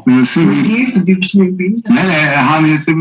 Jo, sì. Nee, han heter...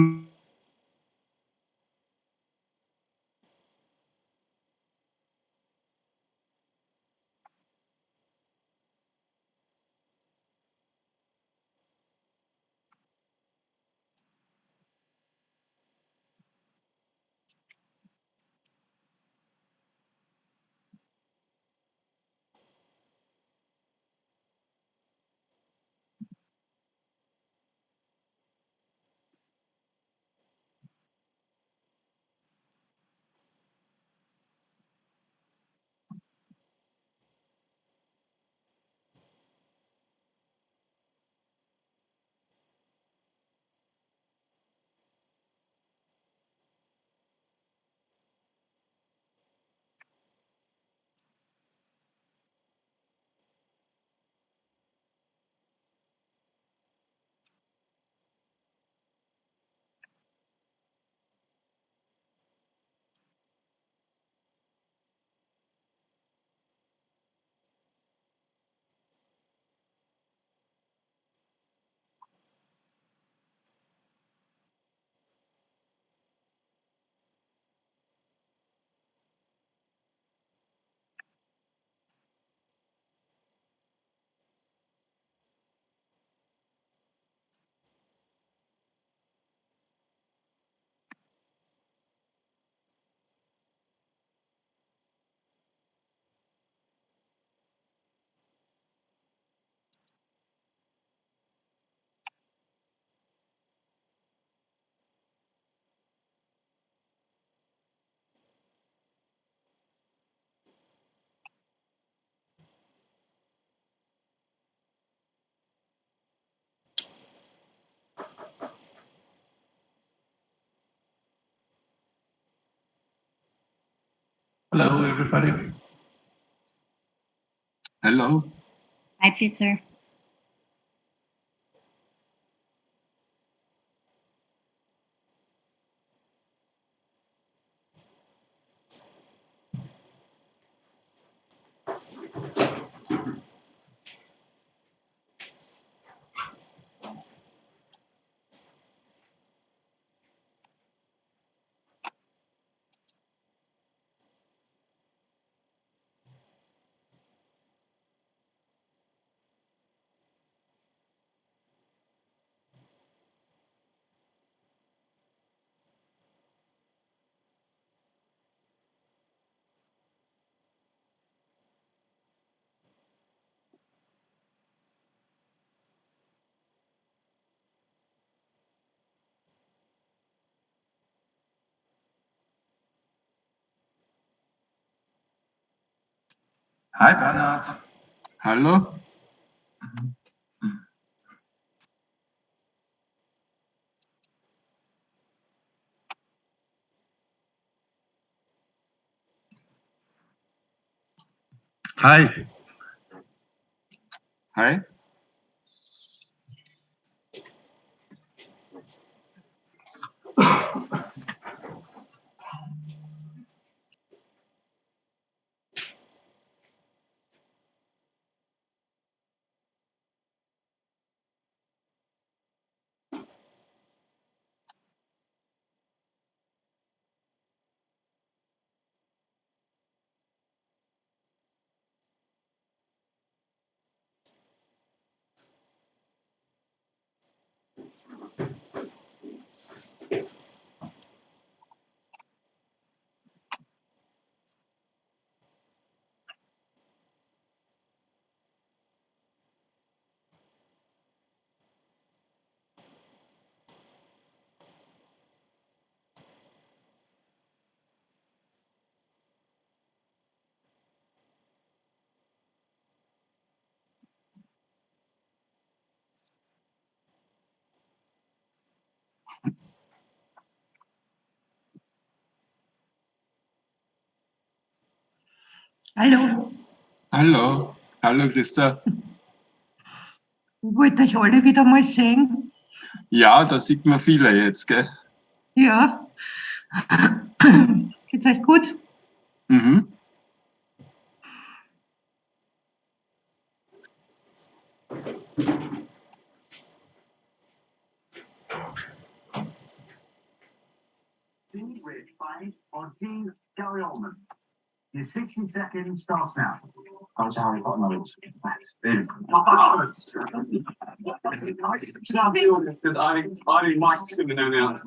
Hello, everybody. Hello. Hi, Peter. Hi, Bernard. Hallo. Hi. Hi. Hallo. Hallo. Hallo, Christa. Ich wollte euch alle wieder mal sehen. Ja, da sieht man viele jetzt, gell? Ja. Geht's euch gut? Mhm. With 5 or D, Gary Oldman. Your 60 seconds starts now. Oh, sorry, got knowledge. I might still know now.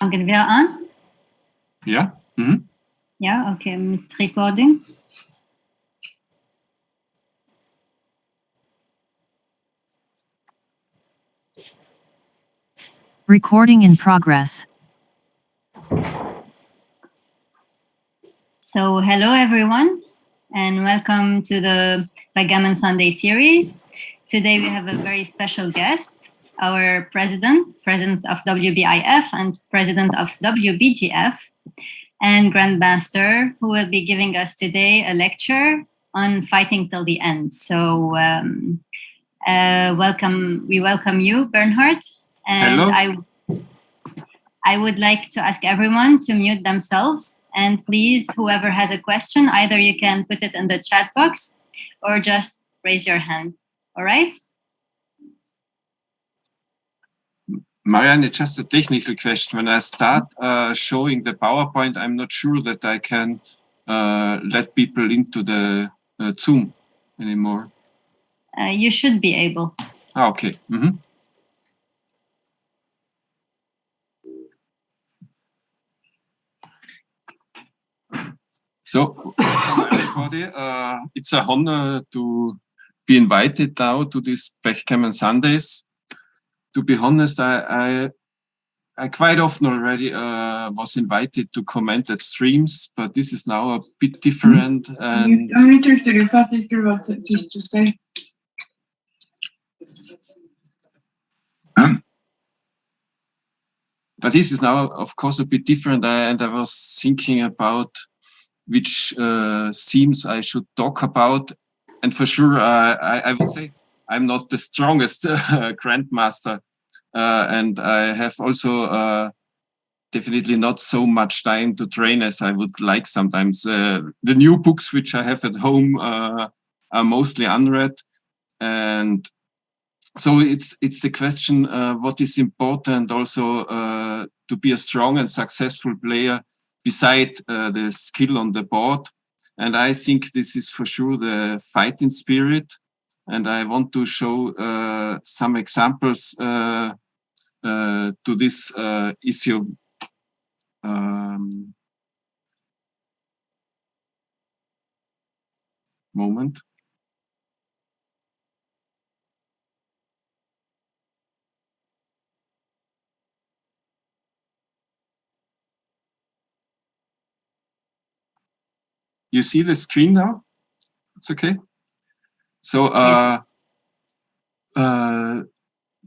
Fangen wir an? Ja. Mhm. Ja, okay, mit Recording. Recording in progress. So, hello everyone, and welcome to the Backgammon Sunday series. Today we have a very special guest, our president of WBIF and president of WBGF, and Grandmaster, who will be giving us today a lecture on fighting till the end. So, we welcome you, Bernhard. And Hello. I would like to ask everyone to mute themselves. And please, whoever has a question, either you can put it in the chat box or just raise your hand. All right? Marianne, just a technical question. When I start showing the PowerPoint, I'm not sure that I can let people into the Zoom anymore. You should be able. Okay. Mm-hmm. So, everybody, it's a honor to be invited now to this Backgammon Sundays. To be honest, I quite often already was invited to comment at streams, but this is now a bit different. And but this is now, of course, a bit different. And I was thinking about which themes I should talk about. And for sure, I would say I'm not the strongest grandmaster. And I have also definitely not so much time to train as I would like sometimes. The new books which I have at home are mostly unread. And so it's the question, what is important also to be a strong and successful player beside the skill on the board. And I think this is for sure the fighting spirit. And I want to show some examples to this issue. Moment. You see the screen now? It's okay. So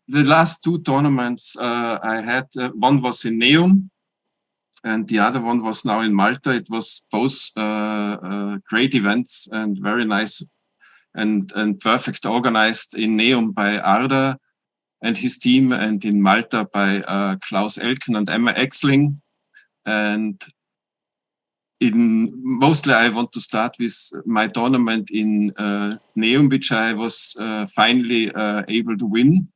the last two tournaments I had, one was in Neum and the other one was now in Malta. It was both great events and very nice and perfect organized in Neum by Arda and his team, and in Malta by Klaus Elken and Emma Exling. And mostly I want to start with my tournament in Neum, which I was finally able to win.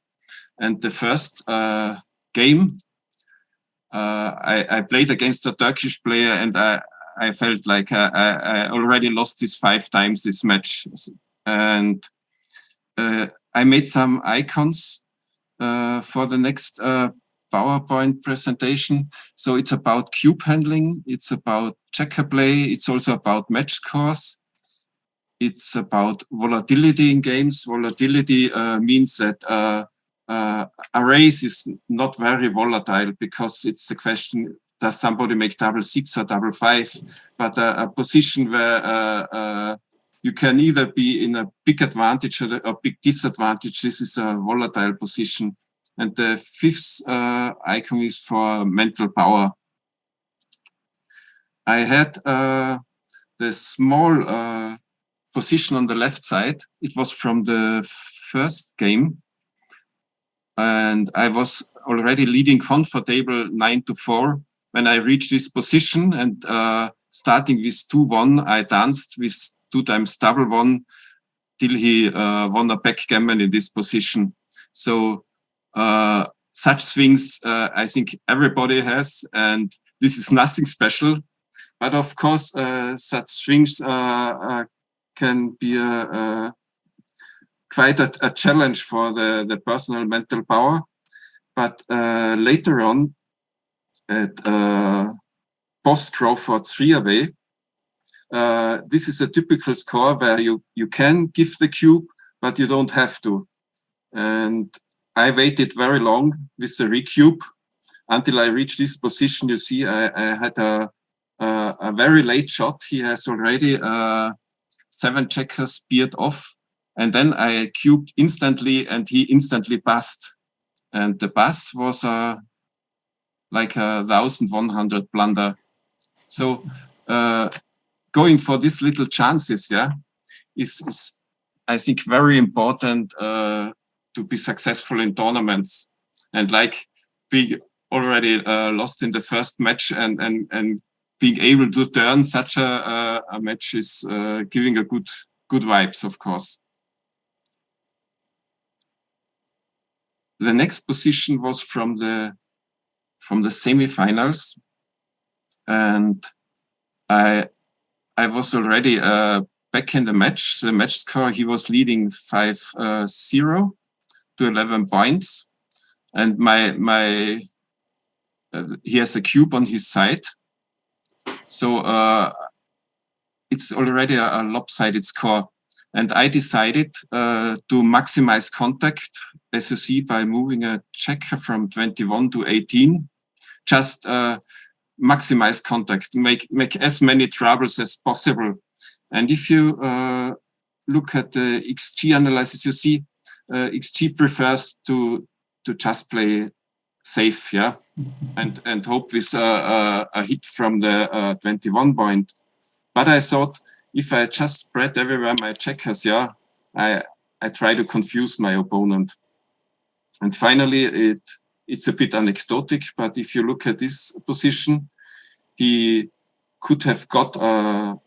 And the first game, I played against a Turkish player, and I felt like I already lost this 5 times this match. And I made some icons for the next PowerPoint presentation. So it's about cube handling, it's about checker play, it's also about match scores. It's about volatility in games. Volatility means that a race is not very volatile because it's a question, does somebody make double six or double five? But a position where you can either be in a big advantage or a big disadvantage, this is a volatile position. And the fifth icon is for mental power. I had the small position on the left side. It was from the first game. And I was already leading comfortable 9-4 when I reached this position. And starting with 2-1, I danced with 2 times double one till he won a backgammon in this position. So such swings, I think everybody has, and this is nothing special. But of course, such swings can be quite a challenge for the personal mental power. But later on, at post-Crawford 3-away, this is a typical score where you can give the cube, but you don't have to. And I waited very long with the recube until I reached this position. You see, I had a very late shot. He has already 7 checkers speared off. And then I cubed instantly and he instantly buzzed. And the buzz was like a 1,100 blunder. So going for these little chances, yeah, is I think very important to be successful in tournaments. And like being already lost in the first match and being able to turn such a match is giving a good vibes, of course. The next position was from the semifinals, and I was already back in the match. The match score, he was leading 5-0 to 11 points, and he has a cube on his side, so it's already a lopsided score. And I decided to maximize contact, as you see, by moving a checker from 21 to 18. Just maximize contact, make as many troubles as possible. And if you look at the XG analysis, you see XG prefers to just play safe, yeah, and hope with a hit from the 21 point. But I thought, if I just spread everywhere my checkers, yeah, I try to confuse my opponent. And finally, it's a bit anecdotic, but if you look at this position, he could have got a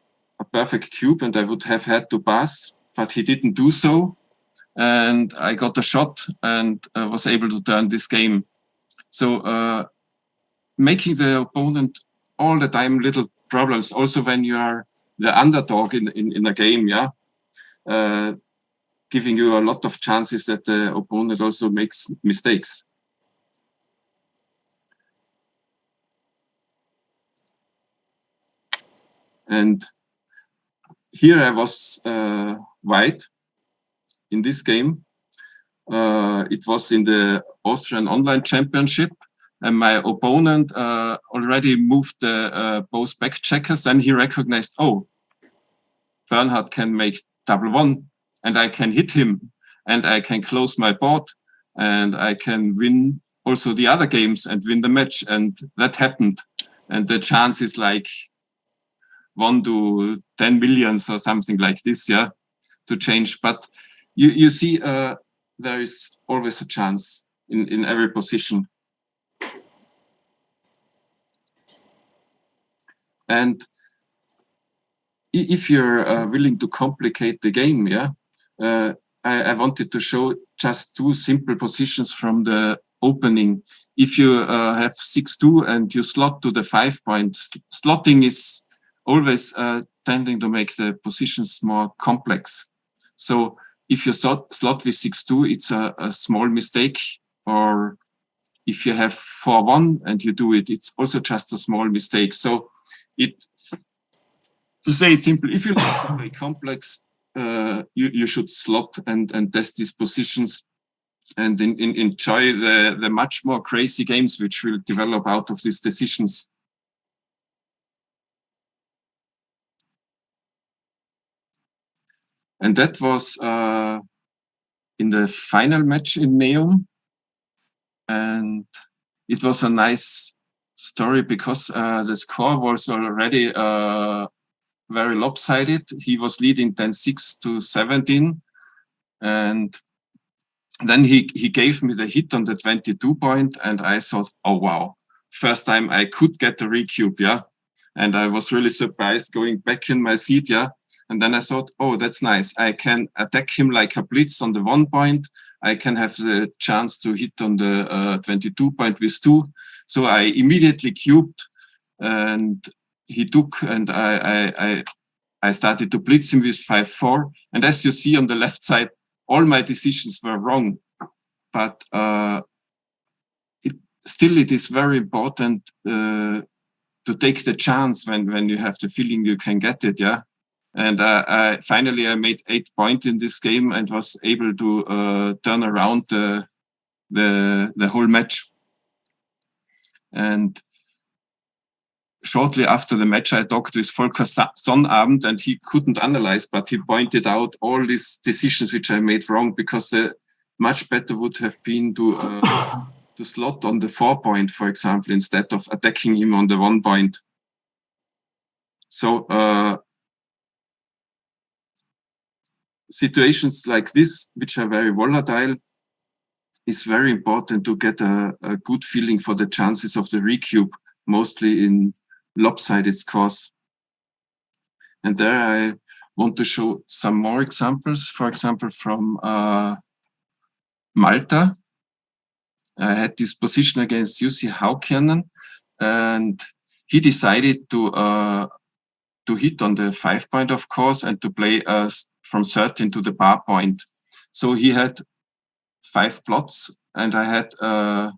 perfect cube and I would have had to pass, but he didn't do so. And I got a shot and was able to turn this game. So making the opponent all the time little problems, also when you are the underdog in a game, yeah, giving you a lot of chances that the opponent also makes mistakes. And here I was white in this game. It was in the Austrian Online Championship, and my opponent already moved the both back checkers, and he recognized, oh, Bernhard can make double one, and I can hit him, and I can close my board, and I can win also the other games and win the match. And that happened. And the chance is like 1 to 10 millions or something like this, yeah, to change. But you see, there is always a chance in every position. And if you're willing to complicate the game, yeah, I wanted to show just 2 simple positions from the opening. If you have 6-2 and you slot to the 5 point, slotting is always tending to make the positions more complex. So if you slot with 6-2, it's a small mistake. Or if you have 4-1 and you do it, it's also just a small mistake. So to say it simple, if you like to play complex, you should slot and test these positions. and enjoy the much more crazy games which will develop out of these decisions. And that was in the final match in Neum. And it was a nice story because the score was already very lopsided. He was leading then 6-17. And then he gave me the hit on the 22 point, and I thought, oh wow, first time I could get a recube, yeah. And I was really surprised going back in my seat, yeah. And then I thought, oh, that's nice. I can attack him like a blitz on the 1 point. I can have the chance to hit on the 22 point with 2. So I immediately cubed, and he took, and I started to blitz him with 5-4. And as you see on the left side, all my decisions were wrong, but it is very important to take the chance when you have the feeling you can get it, yeah. And finally I made 8 points in this game and was able to turn around the whole match. And shortly after the match, I talked with Volker Sonnabend, and he couldn't analyze, but he pointed out all these decisions which I made wrong, because much better would have been to slot on the 4 point, for example, instead of attacking him on the 1 point. So situations like this, which are very volatile, is very important to get a good feeling for the chances of the recube, mostly in lopsided scores. And there I want to show some more examples. For example, from Malta. I had this position against Jussi Haukinen, and he decided to hit on the 5 point, of course, and to play from 13 to the bar point. So he had 5 plots, and I had an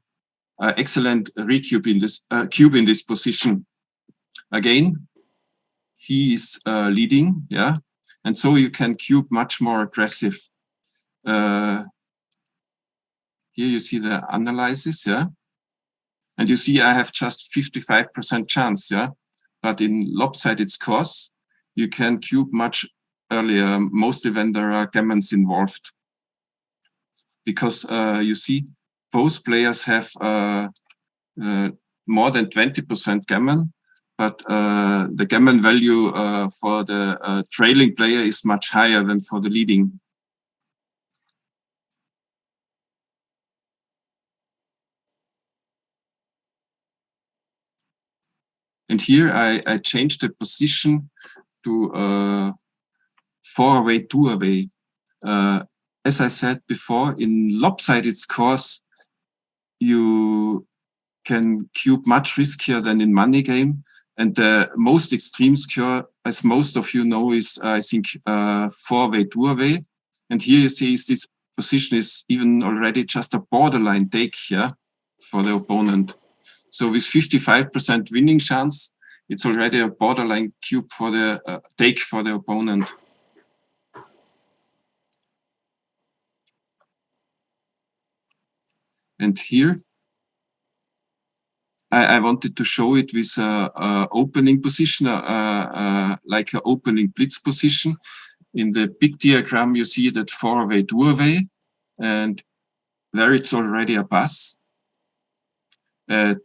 excellent recube in this cube in this position. Again, he is leading, yeah, and so you can cube much more aggressive. Here you see the analysis, yeah, and you see I have just 55% chance, yeah, but in lopsided scores you can cube much earlier, mostly when there are gammons involved, because you see both players have more than 20% gammon, but the gammon value for the trailing player is much higher than for the leading. And here I changed the position to 4 away, 2 away. As I said before, in lopsided scores, you can cube much riskier than in money game. And the most extreme score, as most of you know, is I think 4 away, 2 away. And here you see this position is even already just a borderline take here for the opponent. So with 55% winning chance, it's already a borderline cube for the take for the opponent. And here, I wanted to show it with a opening position, like an opening blitz position. In the big diagram, you see that 4 away, 2 away, and there it's already a pass. At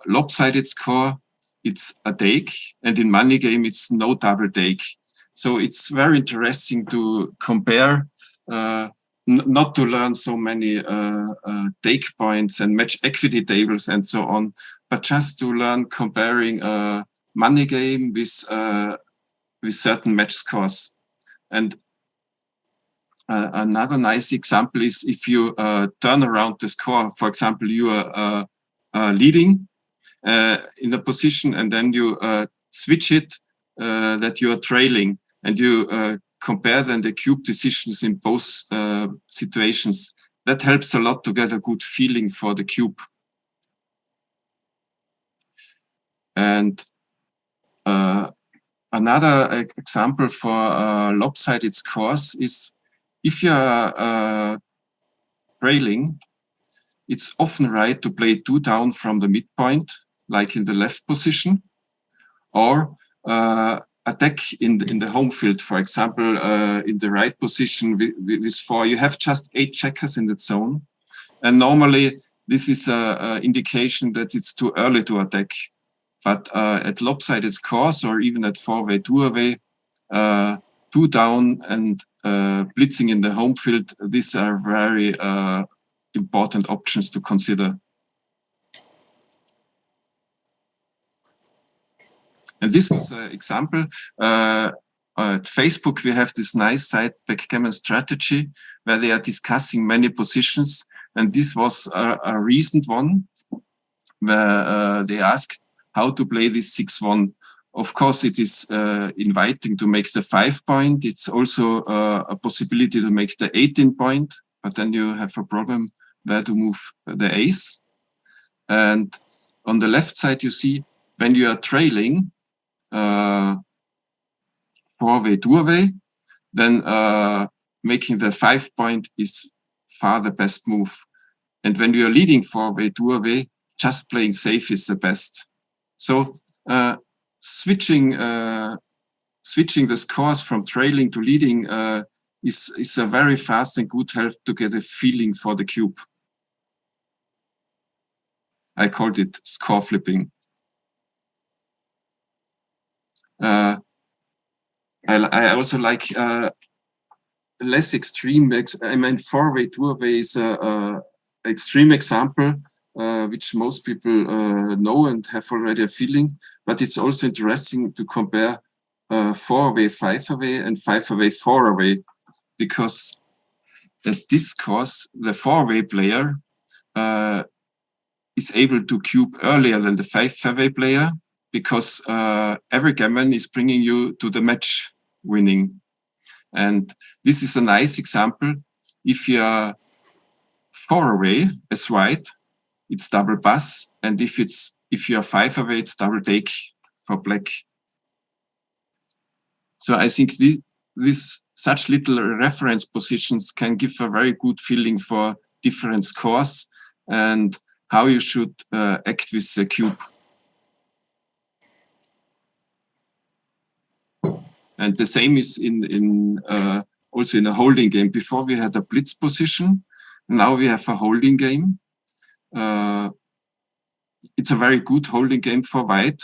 lopsided score, it's a take, and in money game, it's no double take. So it's very interesting to compare, not to learn so many take points and match equity tables and so on, but just to learn comparing money game with certain match scores. And another nice example is if you turn around the score. For example, you are leading in a position, and then you switch it that you are trailing, and you compare then the cube decisions in both situations. That helps a lot to get a good feeling for the cube. And another example for lopsided scores is if you are trailing, it's often right to play 2 down from the midpoint, like in the left position, or attack in the home field, for example, in the right position with 4. You have just 8 checkers in that zone. And normally this is an indication that it's too early to attack. But at lopsided scores or even at 4-way, 2-away, 2 down and blitzing in the home field, these are very important options to consider. And this is an example. At Facebook, we have this nice site, Backgammon Strategy, where they are discussing many positions. And this was a recent one where they asked how to play this 6-1. Of course, it is inviting to make the 5-point. It's also a possibility to make the 18-point, but then you have a problem where to move the ace. And on the left side, you see when you are trailing 4-way, 2-away, then making the 5-point is far the best move. And when you are leading 4-way, 2-away, just playing safe is the best. So switching the scores from trailing to leading is a very fast and good help to get a feeling for the cube. I called it score flipping. I also like less extreme. I mean, 4-way, 2-away is a extreme example, which most people know and have already a feeling. But it's also interesting to compare 4-away, 5-away, and 5-away, 4-away, because at this course, the 4-away player is able to cube earlier than the 5-away player, because every gammon is bringing you to the match winning. And this is a nice example. If you are 4-away as white, it's double pass, and if you are 5-away, it's double take for black. So I think this such little reference positions can give a very good feeling for different scores and how you should act with the cube. And the same is in also in a holding game. Before we had a blitz position, now we have a holding game. It's a very good holding game for white.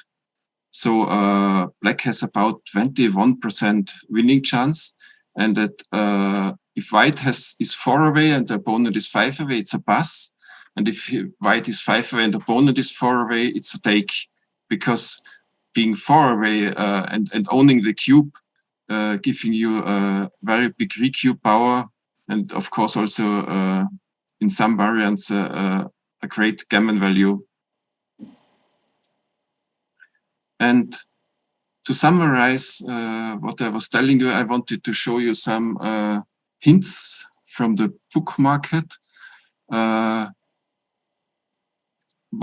So black has about 21% winning chance, and that if white is 4-away and the opponent is 5-away, it's a pass. And if white is 5-away and the opponent is 4-away, it's a take, because being 4-away and owning the cube, giving you a very big recube power, and of course also in some variants a great gammon value. And to summarize what I was telling you, I wanted to show you some hints from the book market.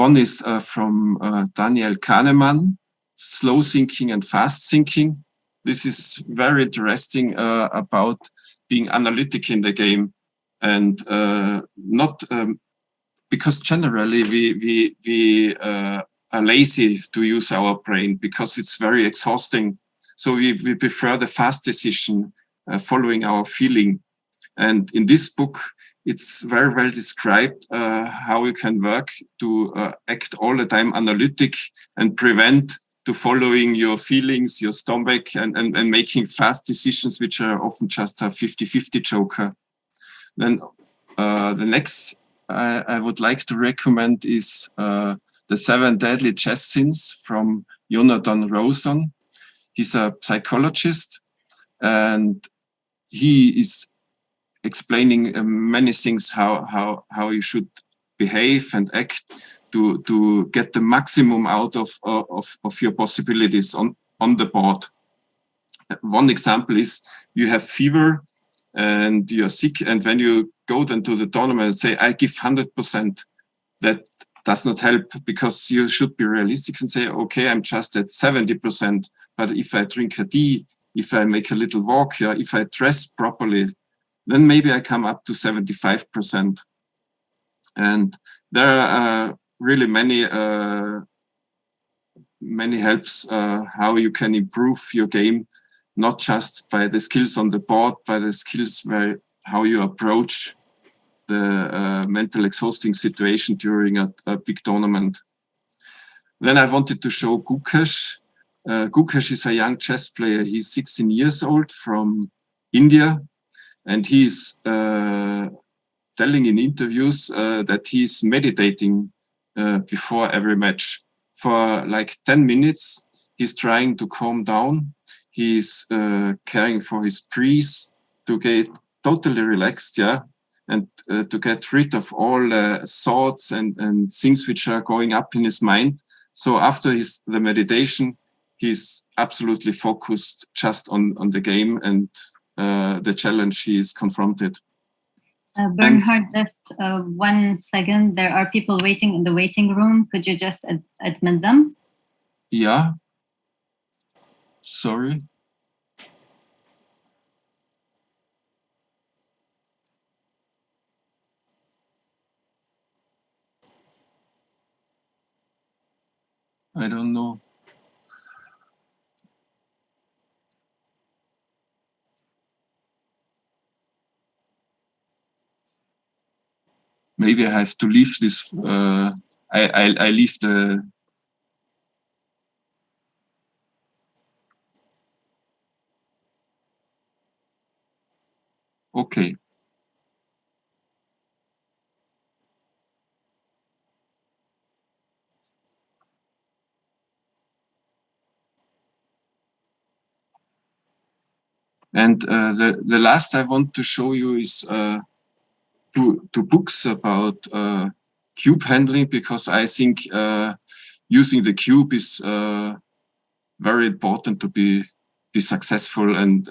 One is from Daniel Kahneman, Slow Thinking and Fast Thinking. This is very interesting about being analytic in the game, and not because generally we are lazy to use our brain because it's very exhausting. So we prefer the fast decision, following our feeling. And in this book, it's very well described how you can work to act all the time analytic and prevent to following your feelings, your stomach, and making fast decisions, which are often just a 50-50 joker. Then the next I would like to recommend is The 7 Deadly Chess Sins from Jonathan Rosen. He's a psychologist, and he is explaining many things, how you should behave and act to get the maximum out of your possibilities on the board. One example is you have fever and you're sick, and when you go then to the tournament and say, I give 100%, that does not help, because you should be realistic and say, okay, I'm just at 70%, but if I drink a tea, if I make a little walk here, if I dress properly, then maybe I come up to 75%. And there are really many helps how you can improve your game, not just by the skills on the board, by the skills how you approach the mental exhausting situation during a big tournament. Then I wanted to show Gukesh. Gukesh is a young chess player. He's 16 years old from India, and he's telling in interviews that he's meditating before every match. For like 10 minutes, he's trying to calm down. He's caring for his breath to get totally relaxed, yeah, and to get rid of all thoughts and things which are going up in his mind. So after the meditation, he's absolutely focused just on the game and the challenge he is confronted. Bernhard, just 1 second. There are people waiting in the waiting room. Could you just admit them? Yeah. Sorry. I don't know. Maybe I have to leave this. I leave the. Okay. And the last I want to show you is two books about cube handling, because I think using the cube is very important to be successful. And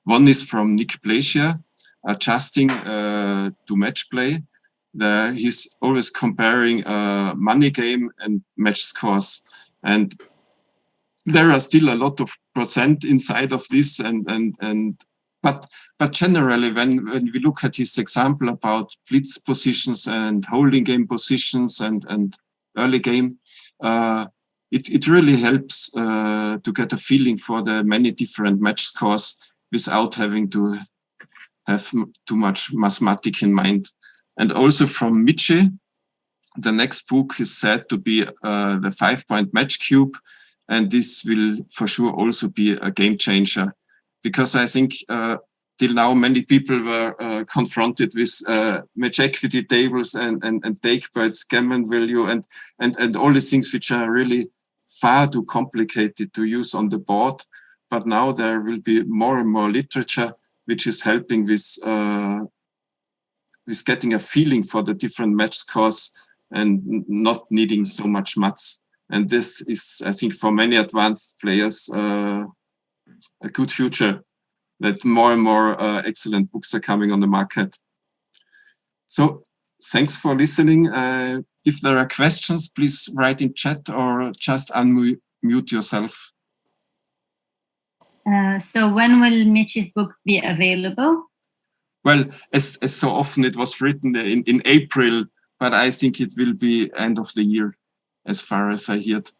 one is from Nick Placia, Adjusting to Match Play. He's always comparing money game and match scores. And there are still a lot of percent inside of this, but generally, when we look at his example about blitz positions and holding game positions and early game, it really helps to get a feeling for the many different match scores without having to have too much mathematics in mind. And also from Michi, the next book is said to be the 5-point match cube. And this will for sure also be a game changer, because I think till now many people were confronted with match equity tables and take birds, gammon value, and all these things which are really far too complicated to use on the board. But now there will be more and more literature which is helping with getting a feeling for the different match scores and not needing so much maths. And this is, I think, for many advanced players, a good future, that more and more excellent books are coming on the market. So thanks for listening. If there are questions, please write in chat or just unmute yourself. So when will Michi's book be available? Well, as so often it was written in April, but I think it will be end of the year, as far as I heard.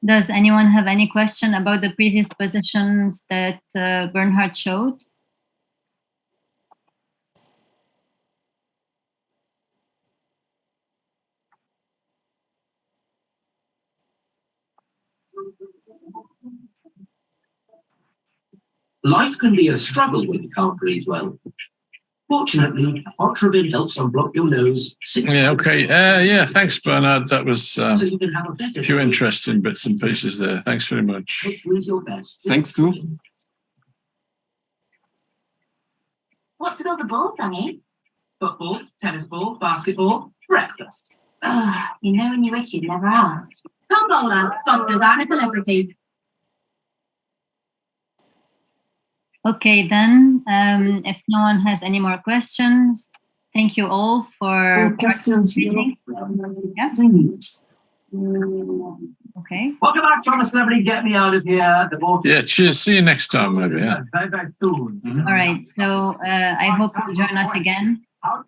Does anyone have any question about the previous positions that Bernhard showed? Life can be a struggle when you can't breathe well. Fortunately, Ultravin helps unblock your nose. Yeah, okay. Yeah, thanks, Bernard. That was So you can have a better a few interesting bits and pieces there. Thanks very much. With your best. Thanks, too. What's with all the balls, Danny? Football, tennis ball, basketball, breakfast. You know when you wish you'd never asked. Tombola, sponsored by a celebrity. Okay, then, if no one has any more questions, thank you all for participating. Yeah. Okay. Welcome back, Thomas Celebrity. Get me out of here. The ball. Yeah, cheers. See you next time, maybe. Yeah. Very, very soon. All right. So I hope you'll join us again. Well,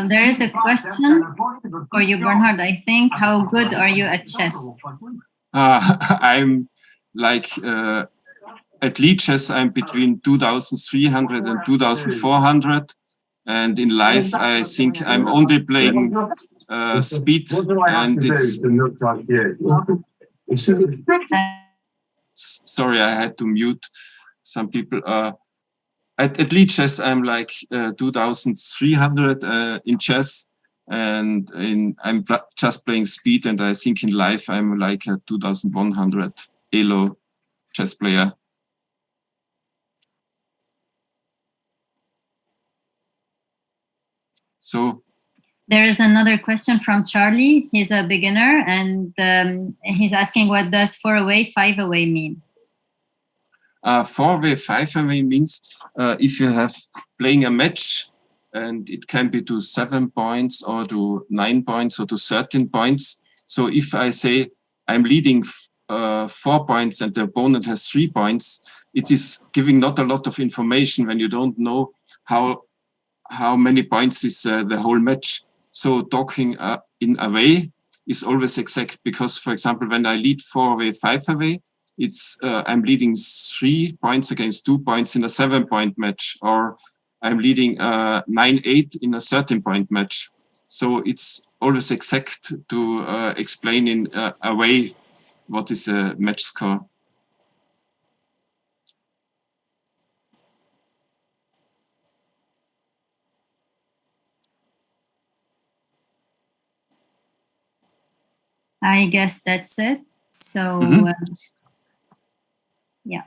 there is a question for you, Bernhard, I think. How good are you at chess? I'm like at lead chess, I'm between 2,300 and 2,400. And in life, I think I'm only playing speed, and it's sorry, I had to mute some people. At lead chess, I'm like 2,300 in chess, and I'm just playing speed. And I think in life, I'm like a 2,100 ELO chess player. So there is another question from Charlie. He's a beginner, and he's asking, what does 4 away, 5 away mean? 4 away, 5 away means if you have playing a match, and it can be to 7 points or to 9 points or to 13 points. So if I say I'm leading 4 points and the opponent has 3 points, it is giving not a lot of information when you don't know how many points is the whole match. So talking in away is always exact, because, for example, when I lead 4 away, 5 away, it's I'm leading 3 points against 2 points in a 7-point match, or I'm leading 9-8 in a 13-point match. So it's always exact to explain in a way what is a match score. I guess that's it. So, yeah.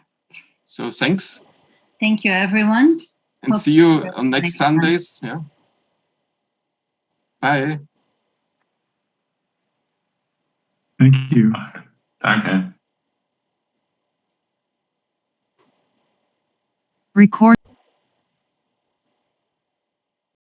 So thanks. Thank you, everyone. And see you on next Sundays. Yeah. Bye. Thank you. Danke. Record